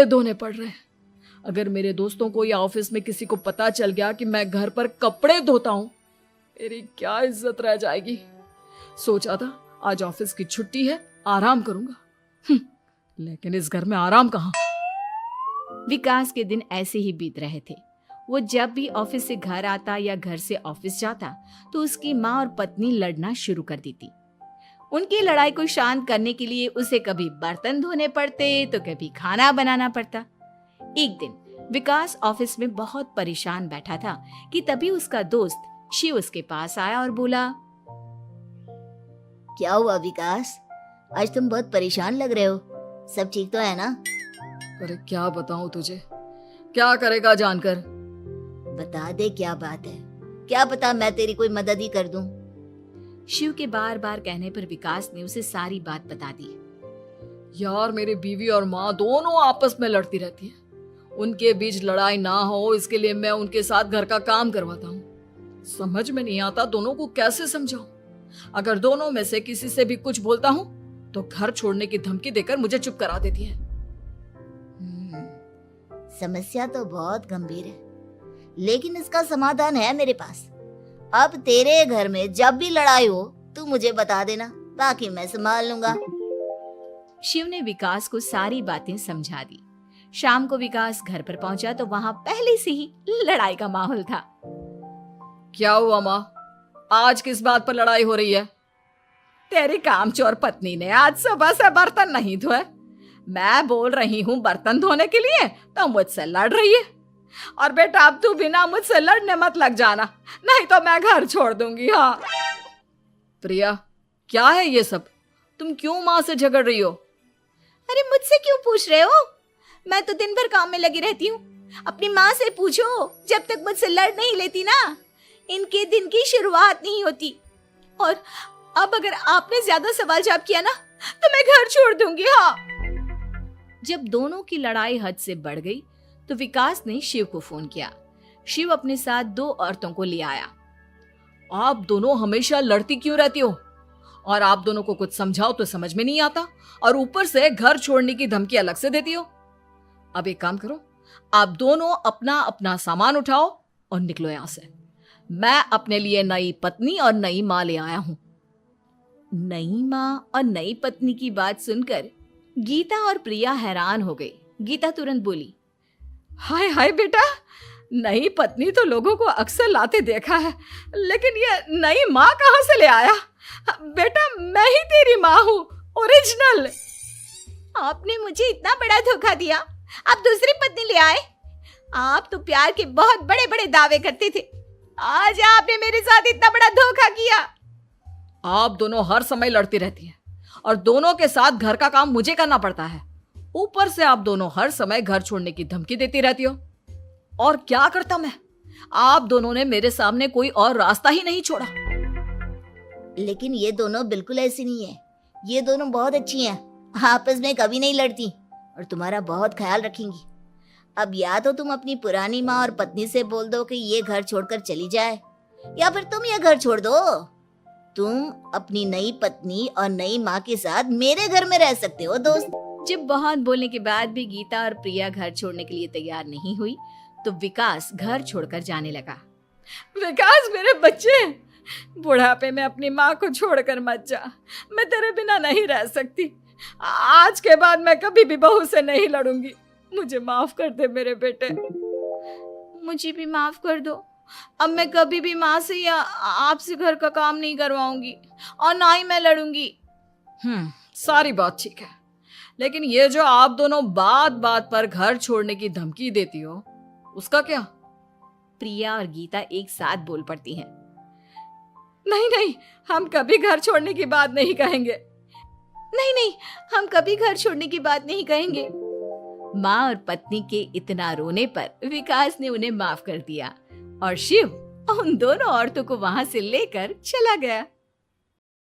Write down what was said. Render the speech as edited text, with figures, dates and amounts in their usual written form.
कपड़े धोने पड़ रहे हैं। अगर मेरे दोस्तों को या ऑफिस में किसी को पता चल गया कि मैं घर पर कपड़े धोता हूं, मेरी क्या इज्जत रह जाएगी। सोचा था आज ऑफिस की छुट्टी है, आराम करूंगा, लेकिन इस घर में आराम कहाँ। विकास के दिन ऐसे ही बीत रहे थे। वो जब भी ऑफिस से घर आता या घर से ऑफिस जाता तो उसकी माँ और पत्नी लड़ना शुरू कर देती। उनकी लड़ाई को शांत करने के लिए उसे कभी बर्तन धोने पड़ते तो कभी खाना बनाना पड़ता। एक दिन विकास ऑफिस में बहुत परेशान बैठा था कि तभी उसका दोस्त शिव उसके पास आया और बोला, क्या हुआ विकास, आज तुम बहुत परेशान लग रहे हो, सब ठीक तो है ना? अरे क्या बताऊं तुझे, क्या करेगा जानकर। बता दे क्या बात है, क्या पता मैं तेरी कोई मदद ही कर दूं। शिव के बार बार कहने पर विकास ने उसे सारी बात बता दी। यार मेरी बीवी और माँ दोनों आपस में लड़ती रहती है, उनके बीच लड़ाई ना हो इसके लिए मैं उनके साथ घर का काम करवाता हूँ। समझ में नहीं आता दोनों को कैसे समझाऊं। अगर दोनों में से किसी से भी कुछ बोलता हूँ तो घर छोड़ने की धमकी देकर मुझे चुप करा देती है। समस्या तो बहुत गंभीर है, लेकिन इसका समाधान है मेरे पास। अब तेरे घर में जब भी लड़ाई हो तू मुझे बता देना, बाकी मैं संभाल लूंगा। शिव ने विकास को सारी बातें समझा दी। शाम को विकास घर पर पहुंचा तो वहां पहले से ही लड़ाई का माहौल था। क्या हुआ माँ, आज किस बात पर लड़ाई हो रही है? तेरी कामचोर पत्नी ने आज सुबह से बर्तन नहीं धोए। मैं बोल रही हूँ बर्तन धोने के लिए तो मुझसे लड़ रही है। और बेटा अब तू बिना मुझसे लड़ने मत लग जाना, नहीं तो मैं घर छोड़ दूंगी। हाँ प्रिया, क्या है ये सब? तुम क्यों माँ से झगड़ रही हो? अरे मुझसे क्यों पूछ रहे हो? मैं तो दिन भर काम में लगी रहती हूँ। अपनी माँ से पूछो, जब तक मुझसे लड़ नहीं लेती ना इनके दिन की शुरुआत नहीं होती। और अब अगर आपने ज्यादा सवाल जवाब किया ना तो मैं घर छोड़ दूंगी। हाँ। जब दोनों की लड़ाई हद से बढ़ गई तो विकास ने शिव को फोन किया। शिव अपने साथ 2 औरतों को ले आया। आप दोनों हमेशा लड़ती क्यों रहती हो? और आप दोनों को कुछ समझाओ तो समझ में नहीं आता, और ऊपर से घर छोड़ने की धमकी अलग से देती हो। अब एक काम करो, आप दोनों अपना अपना सामान उठाओ और निकलो यहां से। मैं अपने लिए नई पत्नी और नई माँ ले आया हूं। नई माँ और नई पत्नी की बात सुनकर गीता और प्रिया हैरान हो गई। गीता तुरंत बोली, हाय हाय बेटा, नई पत्नी तो लोगों को अक्सर लाते देखा है, लेकिन ये नई माँ कहाँ से ले आया? बेटा मैं ही तेरी माँ हूँ, ओरिजिनल। आपने मुझे इतना बड़ा धोखा दिया, आप दूसरी पत्नी ले आए। आप तो प्यार के बहुत बड़े बड़े दावे करते थे, आज आपने मेरे साथ इतना बड़ा धोखा किया। आप दोनों हर समय लड़ती रहती हैं और दोनों के साथ घर का काम मुझे करना पड़ता है। ऊपर से आप दोनों हर समय घर छोड़ने की धमकी देती रहती हो। और क्या करता मैं? आप दोनों ने मेरे सामने कोई और रास्ता ही नहीं छोड़ा। लेकिन ये दोनों बिल्कुल ऐसी नहीं है, ये दोनों बहुत अच्छी हैं, आपस में कभी नहीं लड़ती और तुम्हारा बहुत ख्याल रखेंगी। अब या तो तुम अपनी पुरानी माँ और पत्नी से बोल दो कि ये घर छोड़कर चली जाए, या फिर तुम ये घर छोड़ दो। तुम अपनी नई पत्नी और नई माँ के साथ मेरे घर में रह सकते हो दोस्त। जब बहुत बोलने के बाद भी गीता और प्रिया घर छोड़ने के लिए तैयार नहीं हुई तो विकास घर छोड़कर जाने लगा। विकास मेरे बच्चे, बुढ़ापे में अपनी माँ को छोड़कर मत जा, मैं तेरे बिना नहीं रह सकती। आज के बाद मैं कभी भी बहू से नहीं लड़ूंगी। मुझे माफ कर दे मेरे बेटे। मुझे भी माफ कर दो। अब मैं कभी भी माँ से या आपसे घर का काम नहीं करवाऊंगी और ना ही मैं लड़ूंगी। सारी बात ठीक है, लेकिन ये जो आप दोनों बात बात पर घर छोड़ने की धमकी देती हो, उसका क्या? प्रिया और गीता एक साथ बोल पड़ती हैं। नहीं नहीं, हम कभी घर छोड़ने की बात नहीं कहेंगे। नहीं नहीं, हम कभी घर छोड़ने की बात नहीं कहेंगे। माँ और पत्नी के इतना रोने पर विकास ने उन्हें माफ कर दिया और शिव उन दोनों औरतों को वहां से लेकर चला गया।